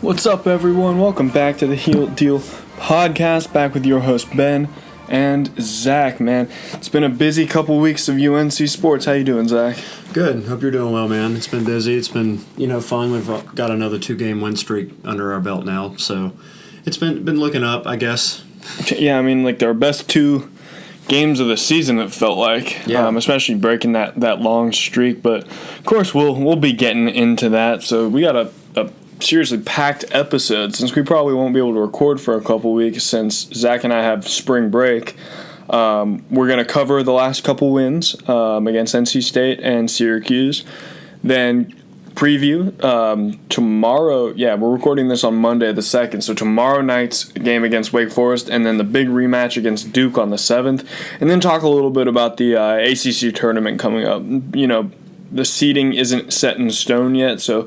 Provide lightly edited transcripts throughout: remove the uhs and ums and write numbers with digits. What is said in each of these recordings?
What's up, everyone? Welcome back to the Heel Deal podcast. Back with your host Ben and Zach. Man, it's been a busy couple weeks of UNC sports. How you doing, Zach? Good. Hope you're doing well, man. It's been busy. It's been fun. We've got another 2-game win streak under our belt now, so it's been looking up, I guess. Yeah, I mean, like their best 2 games of the season, it felt like. Yeah. Especially breaking that long streak. But of course, we'll be getting into that. So we got a seriously packed episode since we probably won't be able to record for a couple weeks since Zach and I have spring break. We're going to cover the last couple wins against NC State and Syracuse. Then preview tomorrow. Yeah, we're recording this on Monday the 2nd. So tomorrow night's game against Wake Forest and then the big rematch against Duke on the 7th. And then talk a little bit about the ACC tournament coming up. The seeding isn't set in stone yet, so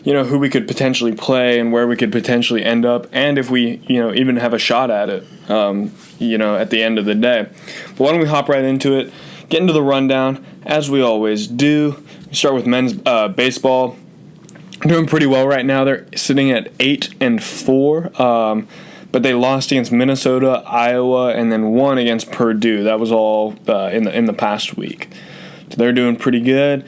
who we could potentially play and where we could potentially end up, and if we even have a shot at it at the end of the day. But why don't we hop right into it, get into the rundown as we always do. We start with men's baseball. Doing pretty well right now. They're sitting at 8-4, but they lost against Minnesota, Iowa, and then won against Purdue. That was all in the past week. So they're doing pretty good.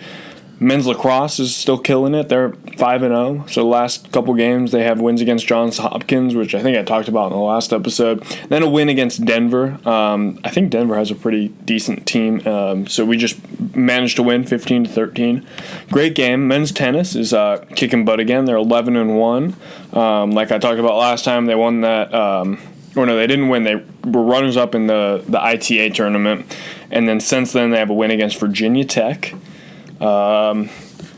Men's lacrosse is still killing it. They're 5-0. So the last couple games they have wins against Johns Hopkins, which I think I talked about in the last episode. Then a win against Denver. I think Denver has a pretty decent team. So we just managed to win 15-13. Great game. Men's tennis is kicking butt again. They're 11-1. Like I talked about last time, they won that. Or no, they didn't win. They were runners-up in the ITA tournament. And then since then, they have a win against Virginia Tech.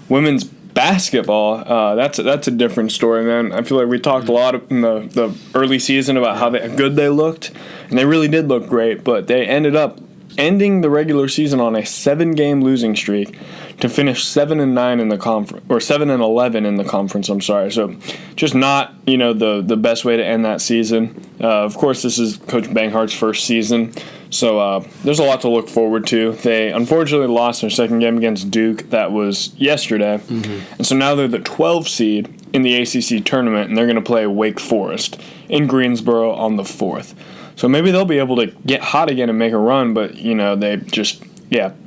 Women's basketball, that's a different story, man. I feel like we talked a lot in the early season about how good they looked, and they really did look great, but they ended up ending the regular season on a 7-game losing streak to finish 7-9 in the conference, or 7-11 in the conference. I'm sorry. So, just not the best way to end that season. Of course, this is Coach Banghart's first season, so there's a lot to look forward to. They unfortunately lost their second game against Duke. That was yesterday, and so now they're the 12th seed in the ACC tournament, and they're going to play Wake Forest in Greensboro on the 4th. So maybe they'll be able to get hot again and make a run, but, they just,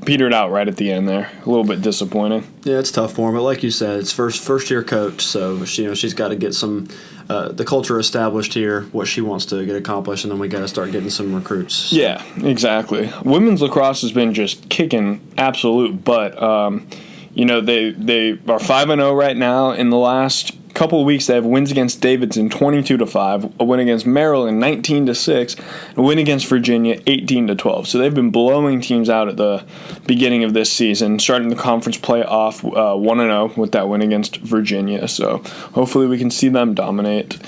petered out right at the end there. A little bit disappointing. Yeah, it's tough for him, but like you said, it's first-year coach, so she's got to get some the culture established here, what she wants to get accomplished, and then we got to start getting some recruits. Yeah, exactly. Women's lacrosse has been just kicking absolute butt. They are 5-0 right now. In the last couple of weeks, they have wins against Davidson 22-5, a win against Maryland 19-6, a win against Virginia 18-12. So they've been blowing teams out at the beginning of this season, starting the conference play off 1-0 with that win against Virginia. So hopefully we can see them dominate.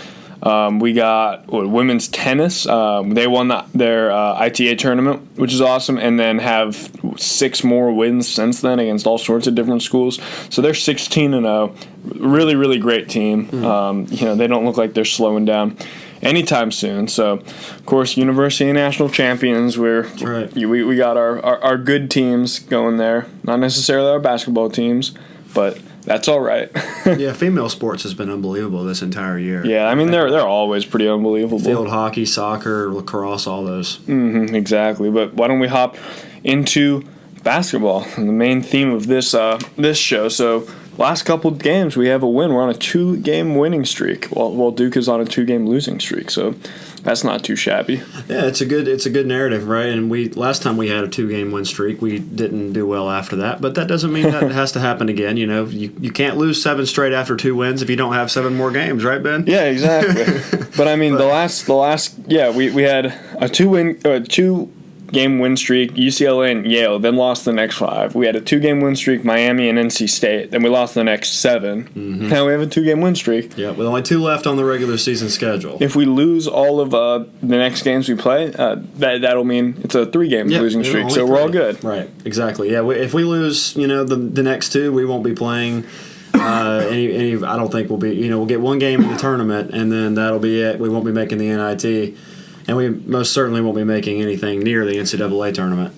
We got women's tennis. They won their ITA tournament, which is awesome, and then have 6 more wins since then against all sorts of different schools. So they're 16-0. Really, really great team. They don't look like they're slowing down anytime soon. So, of course, University National Champions. That's right. We got our good teams going there. Not necessarily our basketball teams, but that's all right. Yeah, female sports has been unbelievable this entire year. Yeah, I mean, they're always pretty unbelievable. Field hockey, soccer, lacrosse, all those. Exactly. But why don't we hop into basketball, the main theme of this show. So last couple of games, we have a win. We're on a 2-game winning streak, while Duke is on a 2-game losing streak. So that's not too shabby. Yeah, it's a good narrative, right? And last time we had a 2-game win streak, we didn't do well after that, but that doesn't mean that it has to happen again. You can't lose 7 straight after 2 wins if you don't have 7 more games, right, Ben? Yeah, exactly. But I mean, the last we had a 2-game win streak, UCLA and Yale, then lost the next 5. We had a 2-game win streak, Miami and NC State, then we lost the next 7. Now we have a 2-game win streak. Yeah, with only 2 left on the regular season schedule. If we lose all of the next games we play, that'll mean it's a 3-game losing streak, so we're all good. Right, exactly. Yeah, if we lose, the next 2, we won't be playing any. I don't think we'll be. We'll get 1 game in the tournament, and then that'll be it. We won't be making the NIT. And we most certainly won't be making anything near the NCAA tournament.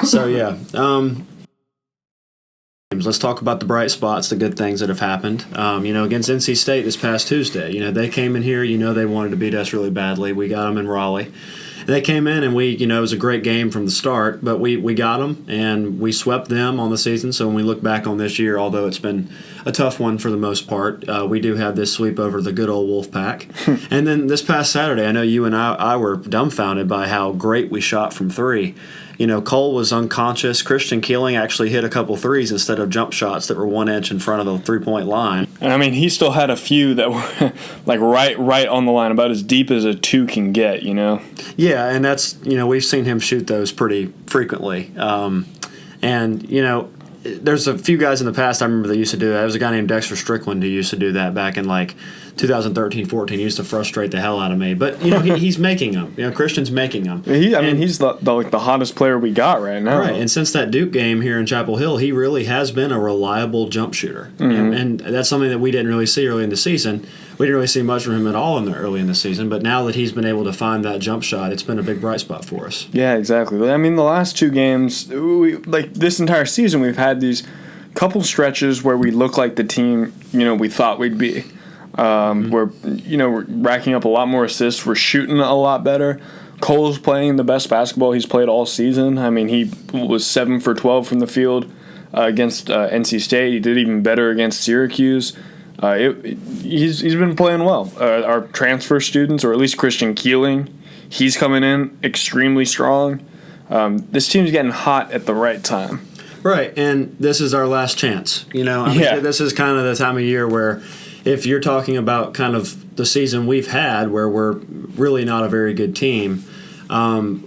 So, yeah. games. Let's talk about the bright spots, the good things that have happened. Against NC State this past Tuesday, they came in here, they wanted to beat us really badly. We got them in Raleigh. And they came in and it was a great game from the start, but we got them and we swept them on the season. So when we look back on this year, although it's been a tough one for the most part, we do have this sweep over the good old Wolfpack. And then this past Saturday, I know you and I were dumbfounded by how great we shot from three. Cole was unconscious. Christian Keeling actually hit a couple threes instead of jump shots that were 1 inch in front of the three-point line. And I mean, he still had a few that were like right on the line, about as deep as a two can get, Yeah, and that's, we've seen him shoot those pretty frequently. There's a few guys in the past I remember that used to do that. There was a guy named Dexter Strickland who used to do that back in 2013-14. He used to frustrate the hell out of me. But he's making them. Christian's making them. He's the hottest player we got right now. Right, and since that Duke game here in Chapel Hill, he really has been a reliable jump shooter. Mm-hmm. And that's something that we didn't really see early in the season. We didn't really see much from him at all early in the season. But now that he's been able to find that jump shot, it's been a big bright spot for us. Yeah, exactly. I mean, the last two games, this entire season, we've had these couple stretches where we look like the team, we thought we'd be. We're racking up a lot more assists. We're shooting a lot better. Cole's playing the best basketball he's played all season. I mean, he was 7 for 12 from the field against NC State. He did even better against Syracuse. He's been playing well. Our transfer students, or at least Christian Keeling, he's coming in extremely strong. This team's getting hot at the right time. Right, and this is our last chance. This is kind of the time of year where if you're talking about kind of the season we've had where we're really not a very good team,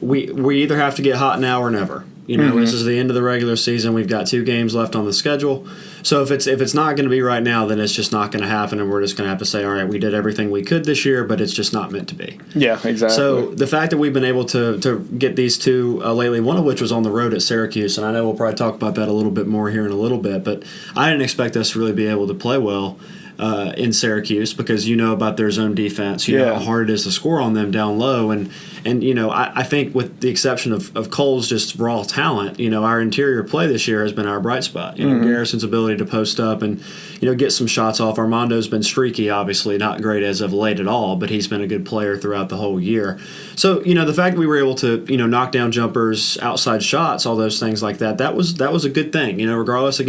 we either have to get hot now or never. This is the end of the regular season. We've got 2 games left on the schedule. So if it's not going to be right now, then it's just not going to happen, and we're just going to have to say, all right, we did everything we could this year, but it's just not meant to be. Yeah, exactly. So the fact that we've been able to get these two lately, one of which was on the road at Syracuse, and I know we'll probably talk about that a little bit more here in a little bit, but I didn't expect us to really be able to play well in Syracuse because about their zone defense. You know how hard it is to score on them down low. And I think with the exception of Cole's just raw talent, our interior play this year has been our bright spot. Garrison's ability to post up and, get some shots off. Armando's been streaky, obviously, not great as of late at all, but he's been a good player throughout the whole year. So, the fact that we were able to, knock down jumpers, outside shots, all those things like that, that was a good thing. Regardless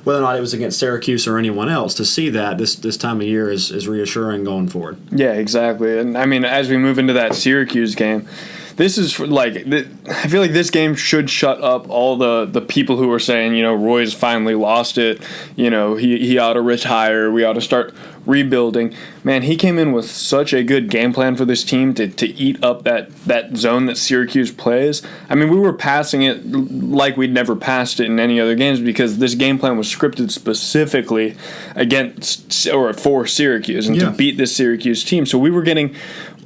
whether or not it was against Syracuse or anyone else, to see that this time of year is reassuring going forward. Yeah, exactly. And I mean, as we move into that Syracuse game, this is I feel like this game should shut up all the people who are saying, Roy's finally lost it. He ought to retire. We ought to start rebuilding. Man, he came in with such a good game plan for this team to eat up that zone that Syracuse plays. I mean, we were passing it like we'd never passed it in any other games because this game plan was scripted specifically for Syracuse and to beat this Syracuse team. So we were getting...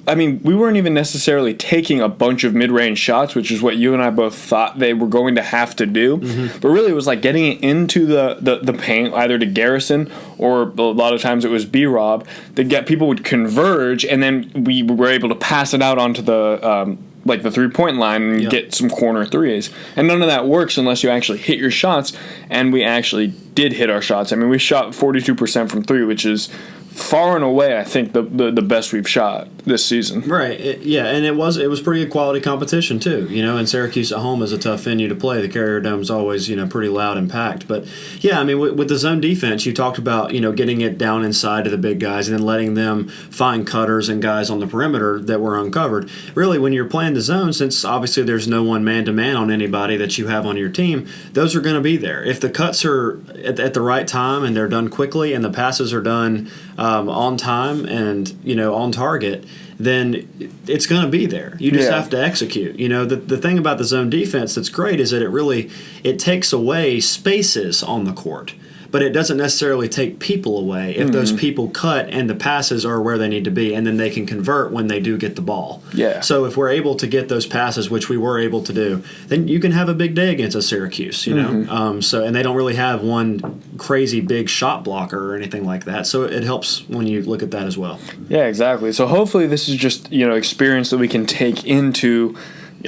we weren't even necessarily taking a bunch of mid-range shots, which is what you and I both thought they were going to have to do. Mm-hmm. But really, it was like getting it into the paint, either to Garrison or a lot of times it was B-Rob, that people would converge, and then we were able to pass it out onto the the three-point line and get some corner threes. And none of that works unless you actually hit your shots, and we actually did hit our shots. I mean, we shot 42% from three, which is far and away, I think, the best we've shot this season. Right. And it was pretty good quality competition too. And Syracuse at home is a tough venue to play. The Carrier Dome's always pretty loud and packed. But yeah, with the zone defense, you talked about getting it down inside to the big guys and then letting them find cutters and guys on the perimeter that were uncovered. Really, when you're playing the zone, since obviously there's no one man-to-man on anybody that you have on your team, those are going to be there. If the cuts are at the right time and they're done quickly and the passes are done on time and on target, then it's going to be there. You just have to execute. The thing about the zone defense that's great is that it takes away spaces on the court, but it doesn't necessarily take people away if those people cut and the passes are where they need to be, and then they can convert when they do get the ball. Yeah. So if we're able to get those passes, which we were able to do, then you can have a big day against a Syracuse. And they don't really have one crazy big shot blocker or anything like that. So it helps when you look at that as well. Yeah, exactly. So hopefully this is just experience that we can take into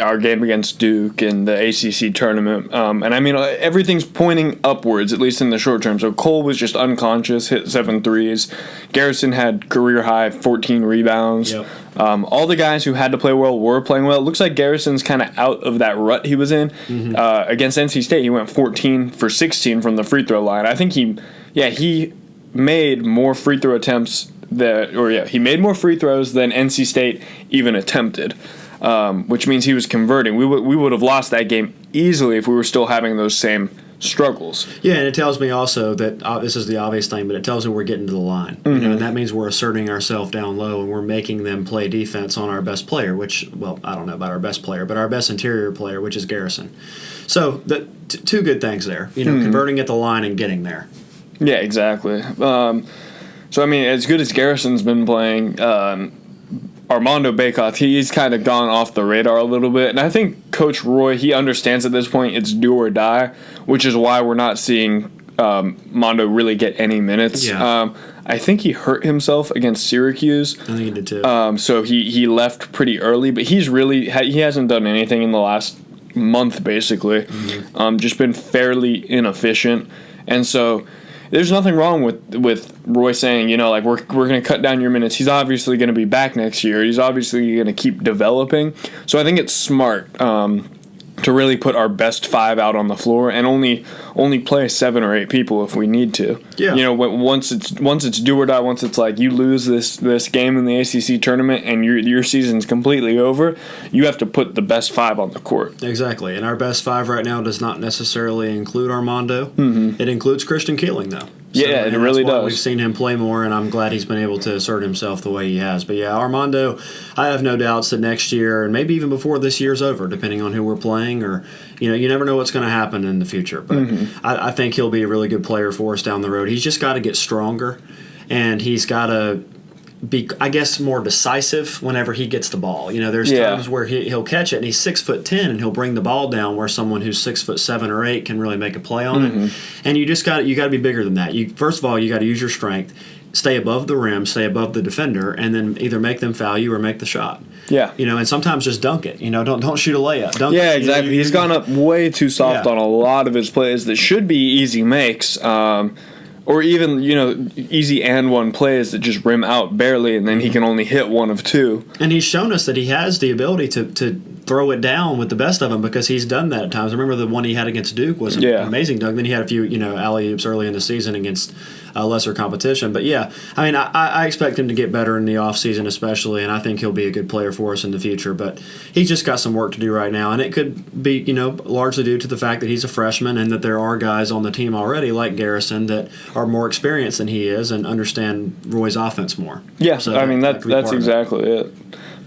our game against Duke and the ACC tournament. And I mean, everything's pointing upwards, at least in the short term. So Cole was just unconscious, hit 7 threes. Garrison had career high 14 rebounds. Yep. All the guys who had to play well were playing well. It looks like Garrison's kind of out of that rut he was in. Against NC State, he went 14 for 16 from the free throw line. I think he made more free throw attempts he made more free throws than NC State even attempted. Which means he was converting. We would have lost that game easily if we were still having those same struggles. Yeah, and it tells me also that this is the obvious thing, but it tells me we're getting to the line. And that means we're asserting ourselves down low, and we're making them play defense on our best player, which, well, I don't know about our best player, but our best interior player, which is Garrison. So two good things there, converting at the line and getting there. Yeah, exactly. So, I mean, as good as Garrison's been playing, Armando Bacot, he's kind of gone off the radar a little bit. And I think Coach Roy, he understands at this point it's do or die, which is why we're not seeing Mondo really get any minutes. Yeah. I think he hurt himself against Syracuse. I think he did too. So he left pretty early, but he hasn't done anything in the last month, basically. Just been fairly inefficient. And so there's nothing wrong with Roy saying, we're going to cut down your minutes. He's obviously going to be back next year. He's obviously going to keep developing. So I think it's smart to really put our best 5 out on the floor and only play 7 or 8 people if we need to. Yeah. Once it's do or die, once it's like you lose this game in the ACC tournament and your season's completely over, you have to put the best 5 on the court. Exactly. And our best 5 right now does not necessarily include Armando. It includes Christian Keeling, though. So, yeah, it really does. We've seen him play more, and I'm glad he's been able to assert himself the way he has. But yeah, Armando, I have no doubts that next year, and maybe even before this year's over, depending on who we're playing, or you never know what's going to happen in the future. But I think he'll be a really good player for us down the road. He's just got to get stronger, and he's got to be, I guess, more decisive whenever he gets the ball. There's times where he'll catch it, and he's 6'10", and he'll bring the ball down where someone who's 6'7" or 8" can really make a play on it. And you got to be bigger than that. First of all, you got to use your strength, stay above the rim, stay above the defender, and then either make them foul you or make the shot. Yeah. And sometimes just dunk it. Don't shoot a layup. Dunk yeah, it. Exactly. He's gone up way too soft on a lot of his plays that should be easy makes. Or even, easy and one plays that just rim out barely, and then he can only hit 1 of 2. And he's shown us that he has the ability to throw it down with the best of them, because he's done that at times. I remember the one he had against Duke was an amazing dunk. Then he had a few, alley-oops early in the season against lesser competition. But yeah, I mean, I expect him to get better in the offseason especially, and I think he'll be a good player for us in the future. But he's just got some work to do right now, and it could be, largely due to the fact that he's a freshman and that there are guys on the team already like Garrison that are more experienced than he is and understand Roy's offense more. Yeah, so I mean, that's exactly it.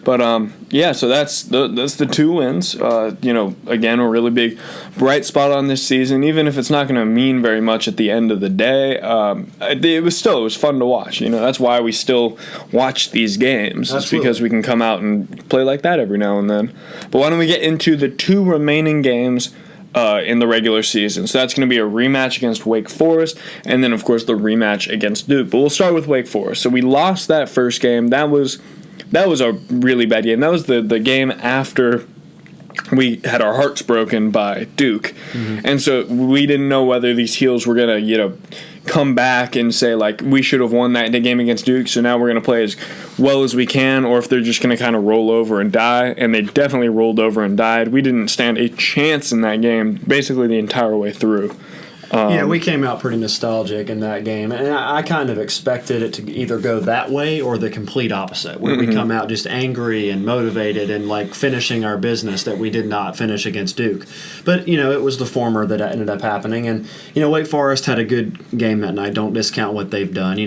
But, so that's the 2 wins. Again, a really big bright spot on this season, even if it's not going to mean very much at the end of the day. It was fun to watch. That's why we still watch these games. Absolutely. It's because we can come out and play like that every now and then. But why don't we get into the 2 remaining games in the regular season. So that's going to be a rematch against Wake Forest, and then, of course, the rematch against Duke. But we'll start with Wake Forest. So we lost that first game. That was a really bad game. That was the game after we had our hearts broken by Duke. And so we didn't know whether these heels were going to, come back and say, like, we should have won the game against Duke, so now we're going to play as well as we can, or if they're just going to kind of roll over and die. And they definitely rolled over and died. We didn't stand a chance in that game basically the entire way through. We came out pretty nostalgic in that game, and I kind of expected it to either go that way or the complete opposite, where we come out just angry and motivated and like finishing our business that we did not finish against Duke. But, it was the former that ended up happening, and, Wake Forest had a good game that night. Don't discount what they've done.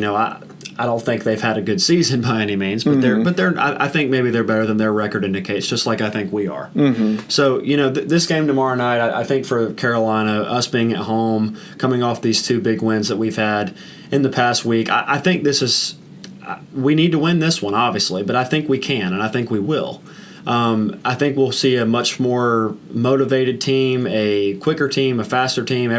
I don't think they've had a good season by any means, but I think maybe they're better than their record indicates, just like I think we are. So, this game tomorrow night, I think for Carolina, us being at home, coming off these 2 big wins that we've had in the past week, I think we need to win this one, obviously, but I think we can, and I think we will. I think we'll see a much more motivated team, a quicker team, a faster team.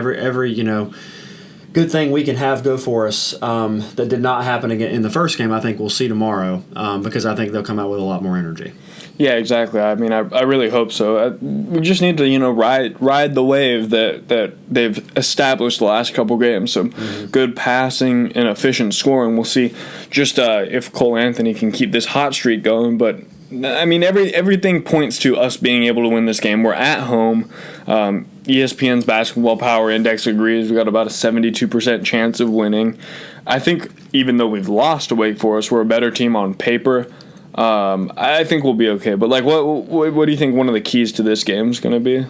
good thing we can have go for us that did not happen again in the first game. I think we'll see tomorrow because I think they'll come out with a lot more energy. Yeah, exactly. I mean, I really hope so. We just need to, ride the wave that they've established the last couple games. So good passing and efficient scoring. We'll see just if Cole Anthony can keep this hot streak going. But I mean, everything points to us being able to win this game. We're at home. ESPN's Basketball Power Index agrees. We got about a 72% chance of winning. I think even though we've lost to Wake Forest, we're a better team on paper. I think we'll be okay. But what do you think one of the keys to this game is going to be?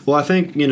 Well, I think in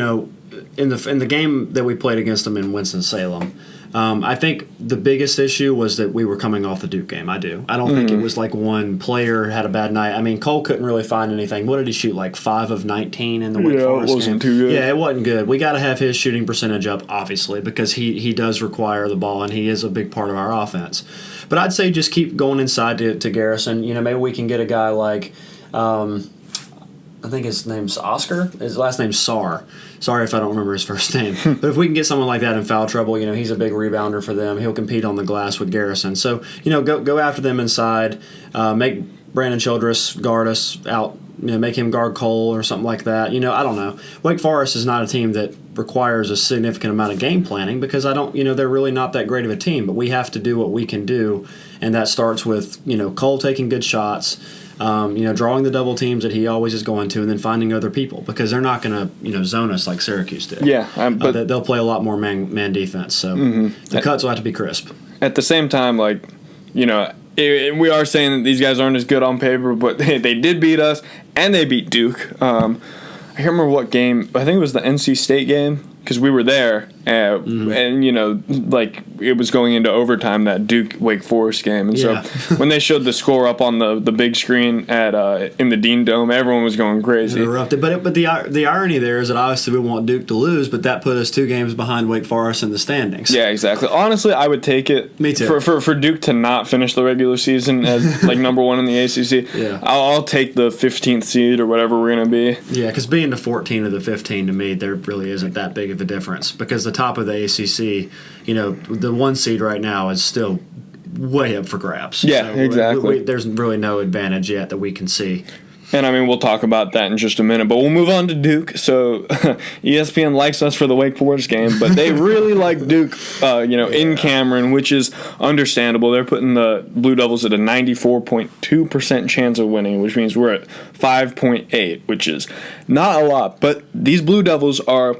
the game that we played against them in Winston-Salem, I think the biggest issue was that we were coming off the Duke game. I don't think it was like one player had a bad night. I mean, Cole couldn't really find anything. What did he shoot, like 5 of 19 in the Wake Forest game? It wasn't too good. Yeah, it wasn't good. We got to have his shooting percentage up, obviously, because he does require the ball, and he is a big part of our offense. But I'd say just keep going inside to Garrison. Maybe we can get a guy like I think his name's Oscar. His last name's Sarr. Sorry if I don't remember his first name. But if we can get someone like that in foul trouble, he's a big rebounder for them. He'll compete on the glass with Garrison. So, go after them inside. Make Brandon Childress guard us out. Make him guard Cole or something like that. I don't know. Wake Forest is not a team that requires a significant amount of game planning because they're really not that great of a team. But we have to do what we can do, and that starts with, Cole taking good shots, drawing the double teams that he always is going to, and then finding other people because they're not going to, zone us like Syracuse did. Yeah, but they'll play a lot more man defense. So the cuts will have to be crisp. At the same time, we are saying that these guys aren't as good on paper, but they did beat us, and they beat Duke. I can't remember what game. I think it was the NC State game because we were there, and it was going into overtime, that Duke Wake Forest game, and so when they showed the score up on the big screen at in the Dean Dome, everyone was going crazy. Erupted. But the irony there is that obviously we want Duke to lose, but that put us 2 games behind Wake Forest in the standings. Yeah, exactly. Honestly, I would take it. Me too. For Duke to not finish the regular season as number 1 in the ACC. Yeah. I'll take the 15th seed or whatever we're gonna be. Yeah, because being the 14 or the 15 to me, there really isn't that big of a difference because the top of the ACC, the 1 seed right now is still way up for grabs. Yeah, so exactly. There's really no advantage yet that we can see. And I mean, we'll talk about that in just a minute, but we'll move on to Duke. So ESPN likes us for the Wake Forest game, but they really like Duke, in Cameron, which is understandable. They're putting the Blue Devils at a 94.2% chance of winning, which means we're at 5.8, which is not a lot. But these Blue Devils are...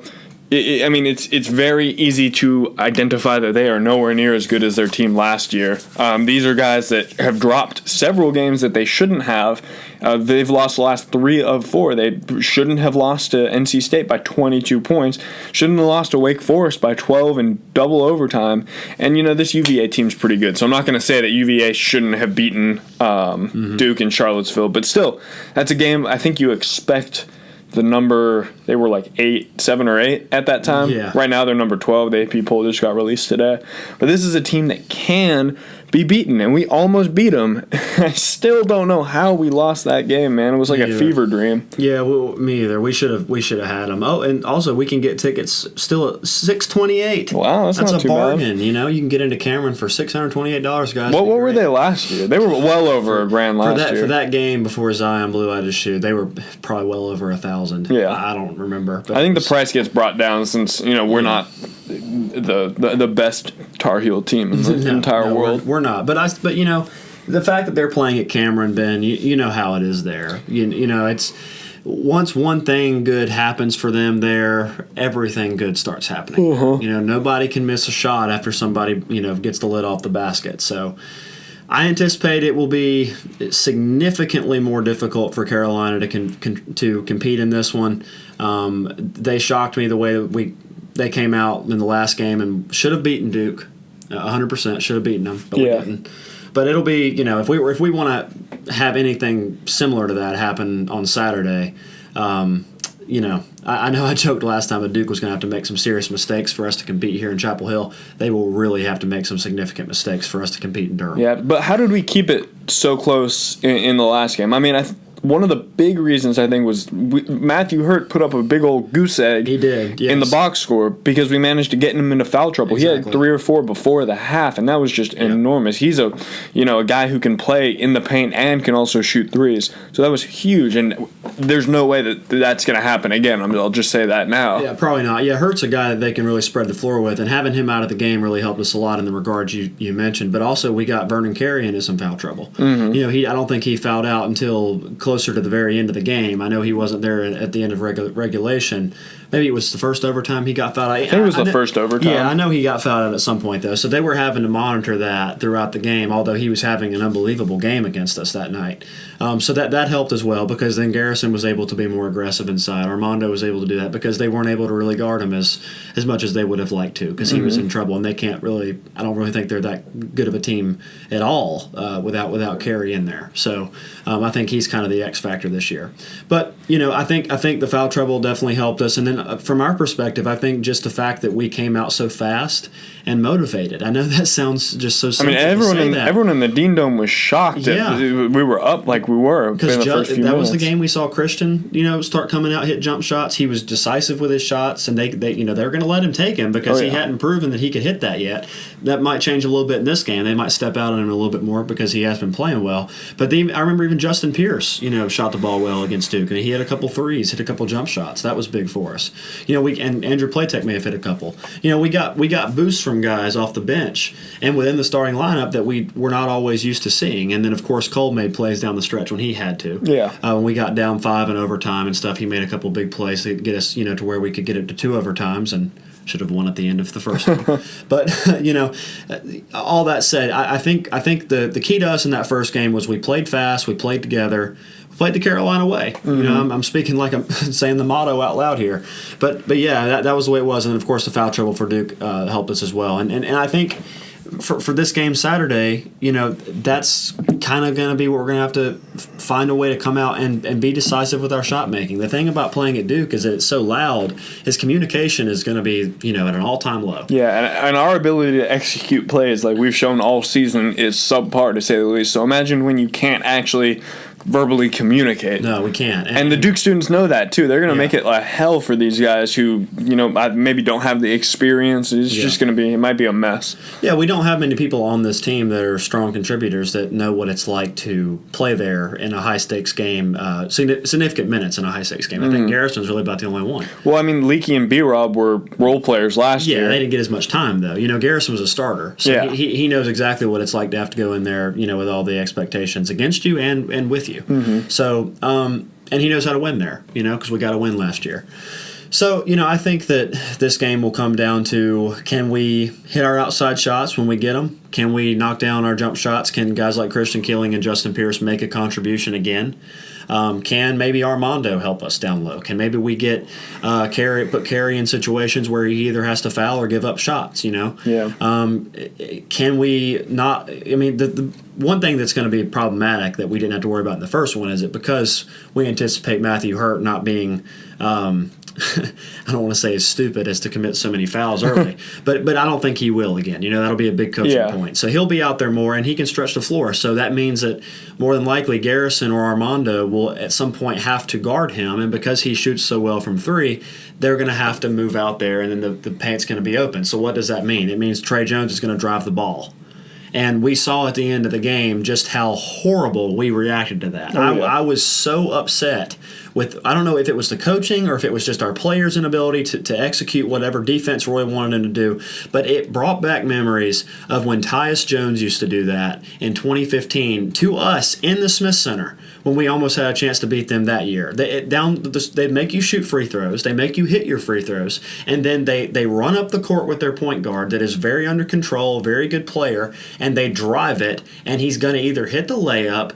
it's very easy to identify that they are nowhere near as good as their team last year. These are guys that have dropped several games that they shouldn't have. They've lost the last 3 of 4. They shouldn't have lost to NC State by 22 points. Shouldn't have lost to Wake Forest by 12 in double overtime. And, this UVA team's pretty good. So I'm not going to say that UVA shouldn't have beaten Duke and Charlottesville. But still, that's a game I think you expect... The number, they were like 7 or 8 at that time. Yeah. Right now they're number 12. The AP poll just got released today. But this is a team that can be beaten, and we almost beat them. I still don't know how we lost that game, man. It was like a fever dream. Yeah, well, me either. We should have had them. Oh, and also we can get tickets still at $628. Wow, that's not too bad. That's a bargain. You can get into Cameron for $628, guys. What were they last year? They were well over $1,000 last year. For that game before Zion blew out his shoe, they were probably well over 1,000. Yeah, I don't remember. I think the price gets brought down since we're not the best Tar Heel team in the entire world. We're not. But the fact that they're playing at Cameron, Ben, you know how it is there. It's once one thing good happens for them there, everything good starts happening. Nobody can miss a shot after somebody gets the lid off the basket. So I anticipate it will be significantly more difficult for Carolina to compete in this one. They shocked me the way that they came out in the last game and should have beaten Duke. 100% should have beaten them, but we didn't. But it'll be, if we want to have anything similar to that happen on Saturday, I know I joked last time that Duke was going to have to make some serious mistakes for us to compete here in Chapel Hill. They will really have to make some significant mistakes for us to compete in Durham. Yeah, but how did we keep it so close in the last game? I mean, one of the big reasons I think was Matthew Hurt put up a big old goose egg. He did, yes. In the box score because we managed to get him into foul trouble. Exactly. He had 3 or 4 before the half, and that was just enormous. He's a guy who can play in the paint and can also shoot threes. So that was huge, and there's no way that that's going to happen again. I'll just say that now. Yeah, probably not. Yeah, Hurt's a guy that they can really spread the floor with, and having him out of the game really helped us a lot in the regards you mentioned. But also, we got Vernon Carey into some foul trouble. I don't think he fouled out until closer to the very end of the game. I know he wasn't there at the end of regulation. Maybe it was the first overtime he got fouled out. I think it was the first overtime. Yeah, I know he got fouled out at some point, though. So they were having to monitor that throughout the game, although he was having an unbelievable game against us that night. So that helped as well, because then Garrison was able to be more aggressive inside. Armando was able to do that because they weren't able to really guard him as much as they would have liked to, because he was in trouble, and they can't really – I don't really think they're that good of a team at all without Carey in there. So I think he's kind of the X factor this year. But, I think the foul trouble definitely helped us. And then from our perspective, I think just the fact that we came out so fast and motivated. I know that sounds just so simple. Everyone in the Dean Dome was shocked that we were up like we were in the first few minutes. That was the game we saw Christian, start coming out, hit jump shots. He was decisive with his shots, and they were going to let him take him because he hadn't proven that he could hit that yet. That might change a little bit in this game. They might step out on him a little bit more because he has been playing well. But I remember even Justin Pierce, shot the ball well against Duke, and he had a couple threes, hit a couple jump shots. That was big for us. And Andrew Platek may have hit a couple. We got boosts from guys off the bench and within the starting lineup that we were not always used to seeing. And then, of course, Cole made plays down the stretch when he had to. Yeah. When we got down 5 in overtime and stuff, he made a couple big plays to get us, to where we could get it to 2 overtimes and should have won at the end of the first one. But, all that said, I think the key to us in that first game was we played fast, we played together, played the Carolina way. I'm speaking like I'm saying the motto out loud here. But yeah, that was the way it was. And, of course, the foul trouble for Duke helped us as well. And I think for this game Saturday, that's kind of going to be what we're going to have to find a way to come out and be decisive with our shot making. The thing about playing at Duke is that it's so loud, his communication is going to be, at an all-time low. Yeah, and our ability to execute plays like we've shown all season is subpar, to say the least. So imagine when you can't actually verbally communicate. No, we can't. And the Duke students know that, too. They're going to make it a hell for these guys who, maybe don't have the experience. It's just going to be, it might be a mess. Yeah, we don't have many people on this team that are strong contributors that know what it's like to play there in a high-stakes game, significant minutes in a high-stakes game. I think Garrison's really about the only one. Well, Leakey and B-Rob were role players last year. Yeah, they didn't get as much time, though. Garrison was a starter. So he knows exactly what it's like to have to go in there, with all the expectations against you and with you. So, and he knows how to win there, because we got to win last year. So, I think that this game will come down to, can we hit our outside shots when we get them? Can we knock down our jump shots? Can guys like Christian Keeling and Justin Pierce make a contribution again? Can maybe Armando help us down low? Can maybe we get put Carey in situations where he either has to foul or give up shots, Yeah. Can we not – the one thing that's going to be problematic that we didn't have to worry about in the first one is that because we anticipate Matthew Hurt not being I don't want to say as stupid as to commit so many fouls early, but I don't think he will again. That'll be a big coaching point. So he'll be out there more, and he can stretch the floor. So that means that more than likely Garrison or Armando will at some point have to guard him, and because he shoots so well from 3, they're going to have to move out there, and then the paint's going to be open. So what does that mean? It means Trey Jones is going to drive the ball. And we saw at the end of the game just how horrible we reacted to that. I was so upset with, I don't know if it was the coaching or if it was just our players' inability to execute whatever defense Roy wanted them to do, but it brought back memories of when Tyus Jones used to do that in 2015 to us in the Smith Center when we almost had a chance to beat them that year. They make you shoot free throws, they make you hit your free throws, and then they run up the court with their point guard that is very under control, very good player, and they drive it, and he's going to either hit the layup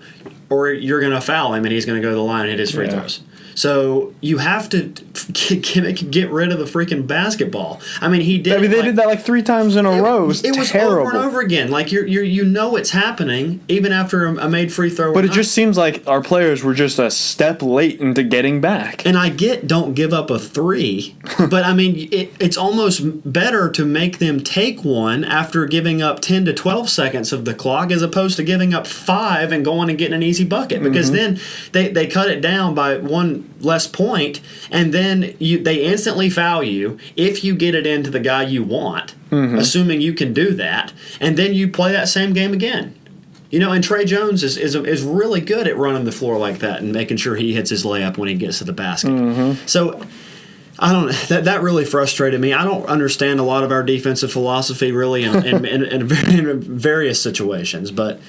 or you're going to foul him and he's going to go to the line and hit his free throws. So you have to get rid of the freaking basketball. He did. They did that like 3 times in a row. It was terrible. Over and over again. Like it's happening even after a made free throw. But it just seems like our players were just a step late into getting back. And I don't give up a 3, but it's almost better to make them take one after giving up 10 to 12 seconds of the clock as opposed to giving up 5 and going and getting an easy easy bucket because then they cut it down by one less point, and then they instantly foul you if you get it into the guy you want, assuming you can do that, and then you play that same game again. And Trey Jones is really good at running the floor like that and making sure he hits his layup when he gets to the basket. So I don't. That really frustrated me. I don't understand a lot of our defensive philosophy really in various situations, but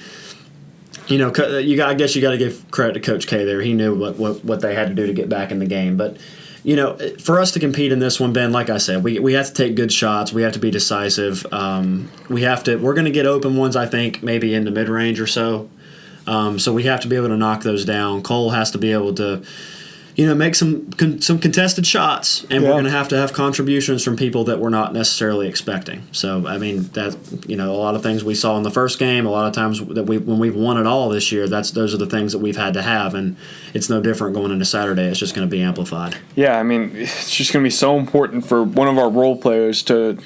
I guess you got to give credit to Coach K there. He knew what they had to do to get back in the game, but. For us to compete in this one, Ben, like I said, we have to take good shots. We have to be decisive. We're going to get open ones, I think, maybe in the mid-range or so. So we have to be able to knock those down. Cole has to be able to, make some contested shots, and we're going to have contributions from people that we're not necessarily expecting. So, I mean, that a lot of things we saw in the first game, a lot of times that when we've won it all this year, those are the things that we've had to have, and it's no different going into Saturday. It's just going to be amplified. Yeah, I mean, it's just going to be so important for one of our role players to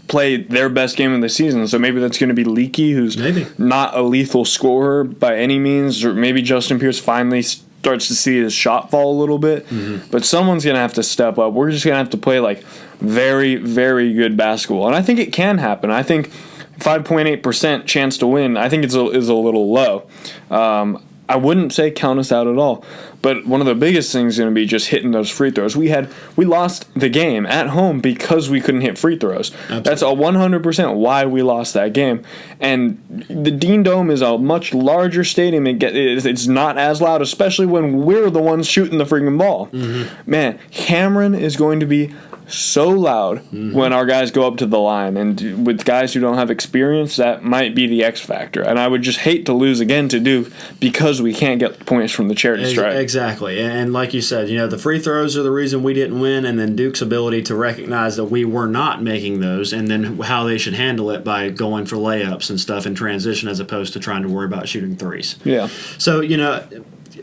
play their best game of the season. So maybe that's going to be Leaky, who's not a lethal scorer by any means, or maybe Justin Pierce finally starts to see his shot fall a little bit, but someone's going to have to step up. We're just going to have to play very, very good basketball, and I think it can happen. I think 5.8% chance to win, I think is a little low. I wouldn't say count us out at all, but one of the biggest things is going to be just hitting those free throws. We lost the game at home because we couldn't hit free throws. Absolutely. That's 100% why we lost that game. And the Dean Dome is a much larger stadium. It's not as loud, especially when we're the ones shooting the freaking ball. Man, Cameron is going to be so loud when our guys go up to the line, and with guys who don't have experience, that might be the X factor. And I would just hate to lose again to Duke because we can't get points from the charity stripe. Exactly, and like you said, the free throws are the reason we didn't win, and then Duke's ability to recognize that we were not making those, and then how they should handle it by going for layups and stuff in transition as opposed to trying to worry about shooting threes. Yeah. So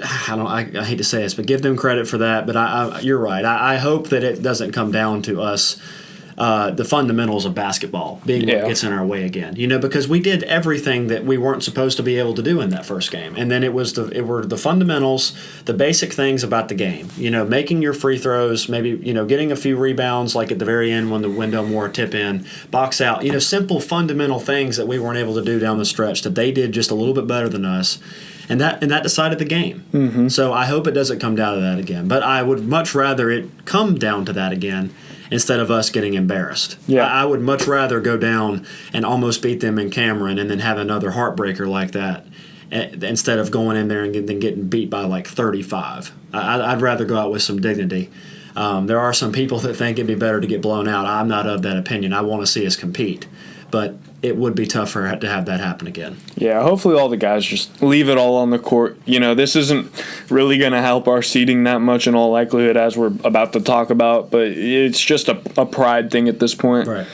I hate to say this, but give them credit for that. But you're right. I hope that it doesn't come down to us, the fundamentals of basketball being what gets in our way again. Because we did everything that we weren't supposed to be able to do in that first game, and then it were the fundamentals, the basic things about the game. Making your free throws, maybe getting a few rebounds, like at the very end when the window wore a tip in, box out. Simple fundamental things that we weren't able to do down the stretch that they did just a little bit better than us. And that decided the game. So I hope it doesn't come down to that again. But I would much rather it come down to that again instead of us getting embarrassed. Yeah. I would much rather go down and almost beat them in Cameron and then have another heartbreaker like that instead of going in there and then getting beat by 35. I'd rather go out with some dignity. There are some people that think it'd be better to get blown out. I'm not of that opinion. I want to see us compete. But it would be tougher to have that happen again. Yeah, hopefully all the guys just leave it all on the court. This isn't really going to help our seeding that much in all likelihood, as we're about to talk about, but it's just a pride thing at this point. Right.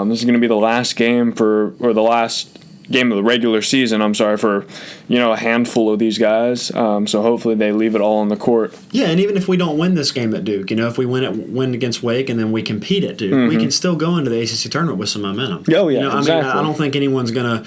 This is going to be the last game the last game of the regular season, for a handful of these guys. So hopefully they leave it all on the court. Yeah, and even if we don't win this game at Duke, if we win against Wake and then we compete at Duke, we can still go into the ACC tournament with some momentum. Oh yeah, exactly. I don't think anyone's gonna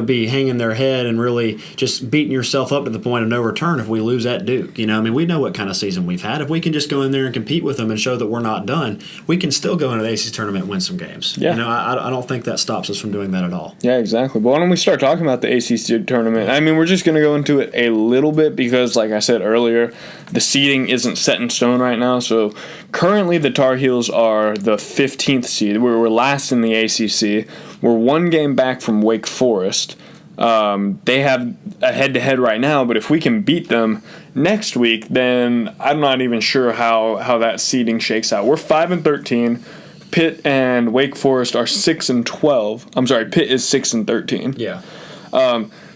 be hanging their head and really just beating yourself up to the point of no return if we lose at Duke. We know what kind of season we've had. If we can just go in there and compete with them and show that we're not done, we can still go into the ACC tournament and win some games. Yeah. I don't think that stops us from doing that at all. Yeah, exactly. But why don't we start talking about the ACC tournament? We're just going to go into it a little bit because, like I said earlier, the seeding isn't set in stone right now. So currently the Tar Heels are the 15th seed. We're last in the ACC. We're one game back from Wake Forest. They have a head-to-head right now, but if we can beat them next week, then I'm not even sure how that seeding shakes out. We're 5-13. Pitt and Wake Forest are 6-12. I'm sorry, Pitt is 6-13. Yeah.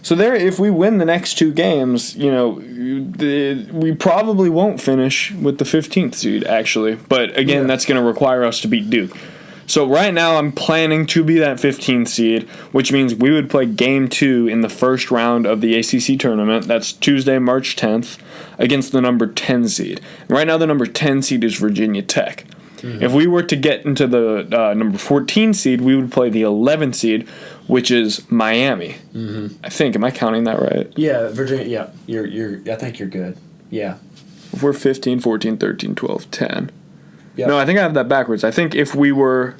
So there, if we win the next two games, we probably won't finish with the 15th seed, actually. But again, that's going to require us to beat Duke. So right now, I'm planning to be that 15th seed, which means we would play Game 2 in the first round of the ACC tournament. That's Tuesday, March 10th, against the number 10 seed. And right now, the number 10 seed is Virginia Tech. If we were to get into the number 14 seed, we would play the 11th seed, which is Miami. I think. Am I counting that right? Yeah, Virginia. Yeah, you're. I think you're good. Yeah. If we're 15, 14, 13, 12, 10. Yep. No, I think I have that backwards. I think if we were...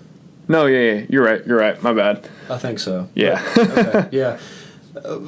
No, yeah, you're right. My bad. I think so. Yeah. Okay, yeah.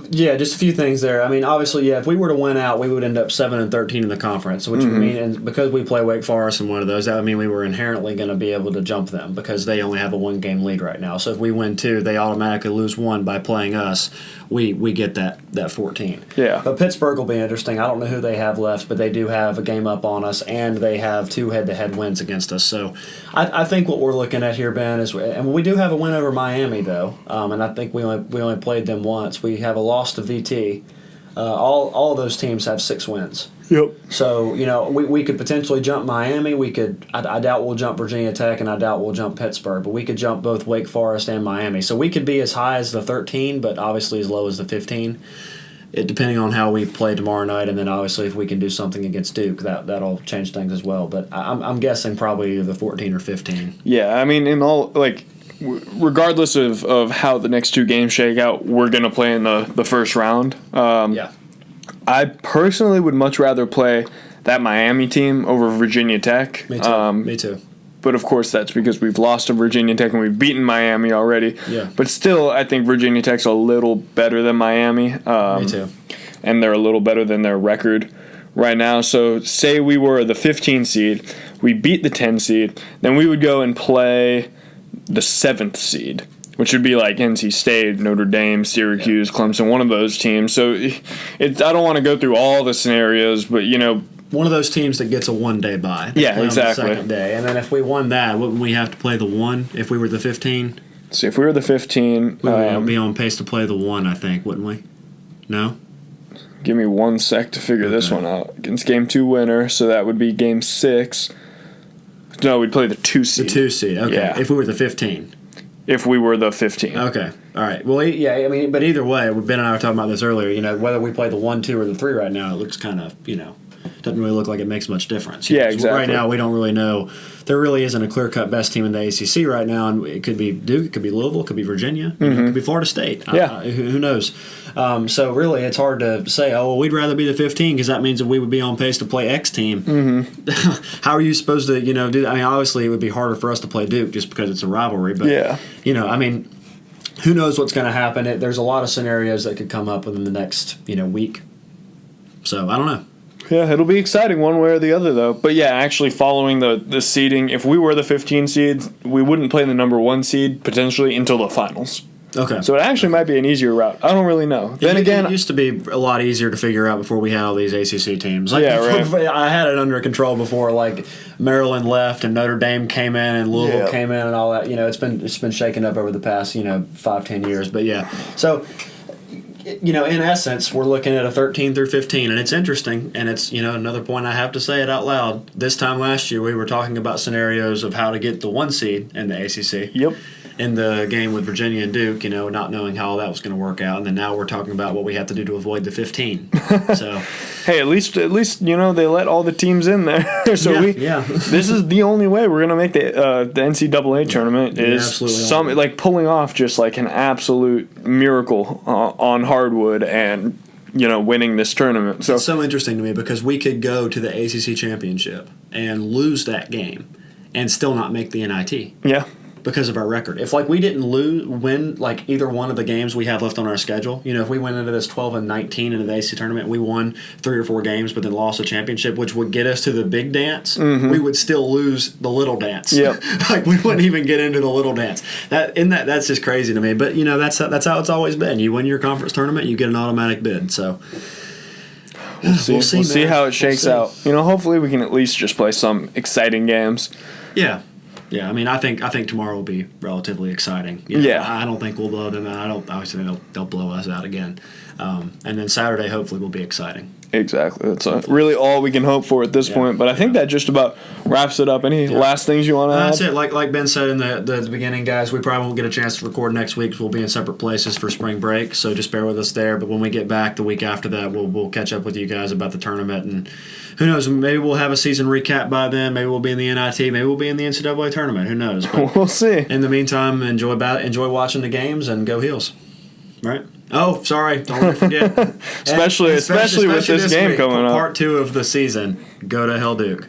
Yeah, just a few things there. I mean, obviously, yeah, if we were to win out, we would end up 7-13 in the conference, which would mean, and because we play Wake Forest in one of those, that would mean we were inherently going to be able to jump them because they only have a 1-game lead right now. So if we win 2, they automatically lose 1 by playing us. We get that 14. Yeah. But Pittsburgh will be interesting. I don't know who they have left, but they do have a game up on us, and they have 2 head-to-head wins against us. So I think what we're looking at here, Ben, is, and we do have a win over Miami, though, and I think we only played them once. We have a loss to VT. All of those teams have 6 wins. Yep. So, we could potentially jump Miami. I doubt we'll jump Virginia Tech, and I doubt we'll jump Pittsburgh, but we could jump both Wake Forest and Miami. So we could be as high as the 13, but obviously as low as the 15. Depending on how we play tomorrow night, and then obviously if we can do something against Duke, that'll change things as well. But I'm guessing probably either the 14 or 15. Yeah, I mean, regardless of how the next 2 games shake out, we're going to play in the first round. Yeah. I personally would much rather play that Miami team over Virginia Tech. Me too. Me too. But of course, that's because we've lost to Virginia Tech and we've beaten Miami already. Yeah. But still, I think Virginia Tech's a little better than Miami. Me too. And they're a little better than their record right now. So say we were the 15 seed, we beat the 10 seed, then we would go and play the 7th seed, which would be like NC State, Notre Dame, Syracuse, Clemson, one of those teams. So I don't want to go through all the scenarios, but, one of those teams that gets a 1-day bye. Yeah, play exactly. On the second day. And then if we won that, wouldn't we have to play the 1 if we were the 15? So if we were the 15... We would be on pace to play the 1, I think, wouldn't we? No? Give me 1 sec to figure this one out. Against Game 2 winner, so that would be Game 6. No, we'd play the 2 seed. The 2 seed, okay. Yeah. If we were the 15. If we were the 15. Okay. All right. Well, yeah, I mean, but either way, Ben and I were talking about this earlier, whether we play the 1, 2, or the 3 right now, it looks kind of, doesn't really look like it makes much difference. Yeah, exactly. Right now, we don't really know. There really isn't a clear-cut best team in the ACC right now, and it could be Duke, it could be Louisville, it could be Virginia, it could be Florida State. Yeah. Who knows? So really, it's hard to say, we'd rather be the 15 because that means that we would be on pace to play X team. How are you supposed to, do that? I mean, obviously, it would be harder for us to play Duke just because it's a rivalry, but, I mean, who knows what's going to happen? There's a lot of scenarios that could come up within the next, week. So, I don't know. Yeah, it'll be exciting one way or the other, though. But yeah, actually following the seeding, if we were the 15 seeds, we wouldn't play the number 1 seed potentially until the finals. Okay. So it actually might be an easier route. I don't really know. Then again, it used to be a lot easier to figure out before we had all these ACC teams. Yeah, right. I had it under control before, like Maryland left and Notre Dame came in and Louisville came in and all that. It's been shaken up over the past 5-10 years. But yeah, so. In essence, we're looking at a 13 through 15, and it's interesting, and it's, another point I have to say it out loud. This time last year, we were talking about scenarios of how to get the 1 seed in the ACC. Yep. In the game with Virginia and Duke, not knowing how that was going to work out, and then now we're talking about what we have to do to avoid the 15. So, hey, at least they let all the teams in there. So this is the only way we're going to make the NCAA tournament is pulling off just like an absolute miracle on hardwood and winning this tournament. So it's so interesting to me because we could go to the ACC championship and lose that game and still not make the NIT. Yeah. Because of our record. If we didn't win either one of the games we have left on our schedule, if we went into this 12-19 into the ACC tournament, we won 3 or 4 games, but then lost a championship, which would get us to the big dance, we would still lose the little dance. Yep. We wouldn't even get into the little dance. That's just crazy to me. But that's how it's always been. You win your conference tournament, you get an automatic bid. So we'll see how it shakes out. Hopefully we can at least just play some exciting games. Yeah. Yeah, I mean, I think tomorrow will be relatively exciting. I don't think we'll blow them out. Obviously, they'll blow us out again. And then Saturday, hopefully, will be exciting. Exactly. That's really all we can hope for at this point. But I think that just about wraps it up. Any last things you want to add? That's it. Like Ben said in the beginning, guys, we probably won't get a chance to record next week. We'll be in separate places for spring break, so just bear with us there. But when we get back the week after that, we'll catch up with you guys about the tournament. And who knows, maybe we'll have a season recap by then. Maybe we'll be in the NIT. Maybe we'll be in the NCAA tournament. Who knows? But we'll see. In the meantime, enjoy watching the games and go Heels. Right? Oh, sorry. Don't forget. especially with this game week, coming up. Part 2 of the season. Go to Hell Duke.